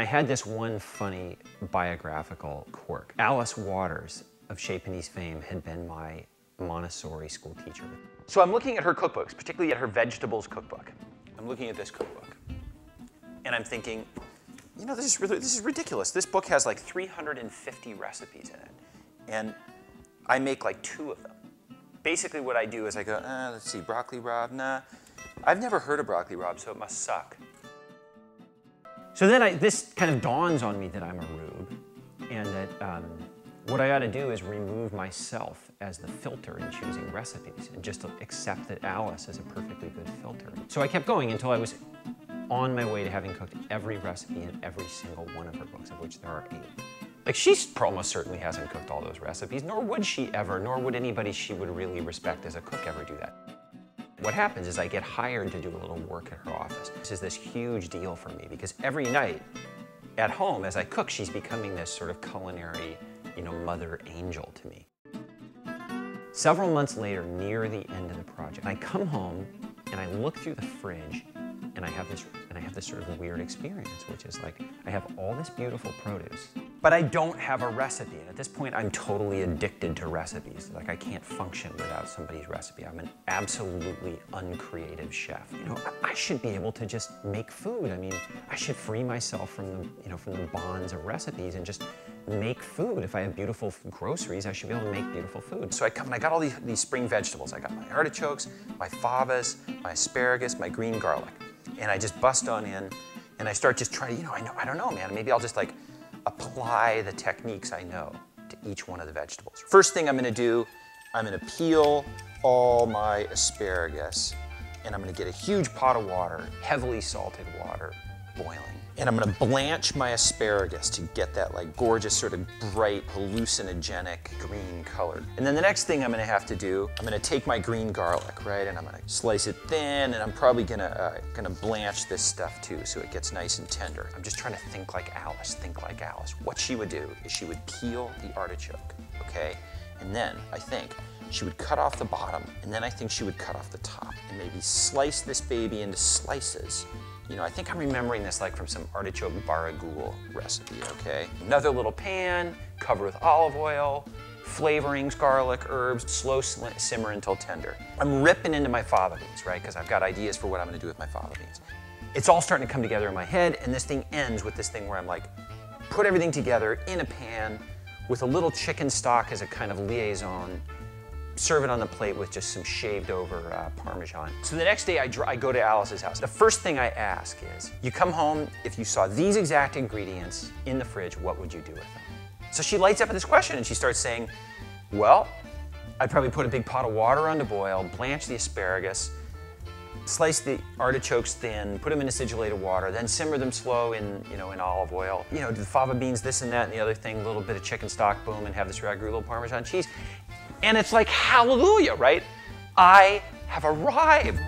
I had this one funny biographical quirk. Alice Waters of Chez Panisse fame had been my Montessori school teacher. So I'm looking at her cookbooks, particularly at her vegetables cookbook. I'm looking at this cookbook, and I'm thinking, you know, this is ridiculous. This book has like 350 recipes in it, and I make like 2 of them. Basically what I do is I go, let's see, broccoli rabe, nah. I've never heard of broccoli rabe, so it must suck. So then this kind of dawns on me that I'm a rube, and that what I ought to do is remove myself as the filter in choosing recipes and just accept that Alice is a perfectly good filter. So I kept going until I was on my way to having cooked every recipe in every single one of her books, of which there are 8. Like, she almost certainly hasn't cooked all those recipes, nor would she ever, nor would anybody she would really respect as a cook ever do that. What happens is I get hired to do a little work at her office. This is this huge deal for me because every night at home as I cook, she's becoming this sort of culinary, you know, mother angel to me. Several months later, near the end of the project, I come home and I look through the fridge and I have this sort of weird experience, which is like, I have all this beautiful produce, but I don't have a recipe. And at this point, I'm totally addicted to recipes. Like, I can't function without somebody's recipe. I'm an absolutely uncreative chef. You know, I should be able to just make food. I mean, I should free myself from the, you know, from the bonds of recipes and just make food. If I have beautiful groceries, I should be able to make beautiful food. So I come and I got all these spring vegetables. I got my artichokes, my favas, my asparagus, my green garlic. And I just bust on in and I start just trying to, you know, I don't know, man. Maybe I'll just like apply the techniques I know to each one of the vegetables. First thing I'm gonna do, I'm gonna peel all my asparagus and I'm gonna get a huge pot of water, heavily salted water, boiling. And I'm gonna blanch my asparagus to get that like gorgeous sort of bright, hallucinogenic green color. And then the next thing I'm gonna have to do, I'm gonna take my green garlic, right? And I'm gonna slice it thin and I'm probably gonna blanch this stuff too so it gets nice and tender. I'm just trying to think like Alice, think like Alice. What she would do is she would peel the artichoke, okay? And then I think she would cut off the bottom and then I think she would cut off the top and maybe slice this baby into slices. You know, I think I'm remembering this like from some artichoke barragoule recipe, okay? Another little pan, cover with olive oil, flavorings, garlic, herbs, slow simmer until tender. I'm ripping into my fava beans, right? Because I've got ideas for what I'm gonna do with my fava beans. It's all starting to come together in my head, and this thing ends with this thing where I'm like, put everything together in a pan with a little chicken stock as a kind of liaison, serve it on the plate with just some shaved over Parmesan. So the next day I go to Alice's house. The first thing I ask is, you come home, if you saw these exact ingredients in the fridge, what would you do with them? So she lights up at this question and she starts saying, well, I'd probably put a big pot of water on to boil, blanch the asparagus, slice the artichokes thin, put them in acidulated water, then simmer them slow in, you know, in olive oil. You know, the fava beans, this and that and the other thing, a little bit of chicken stock, boom, and have this ragu, little Parmesan cheese. And it's like, hallelujah, right? I have arrived.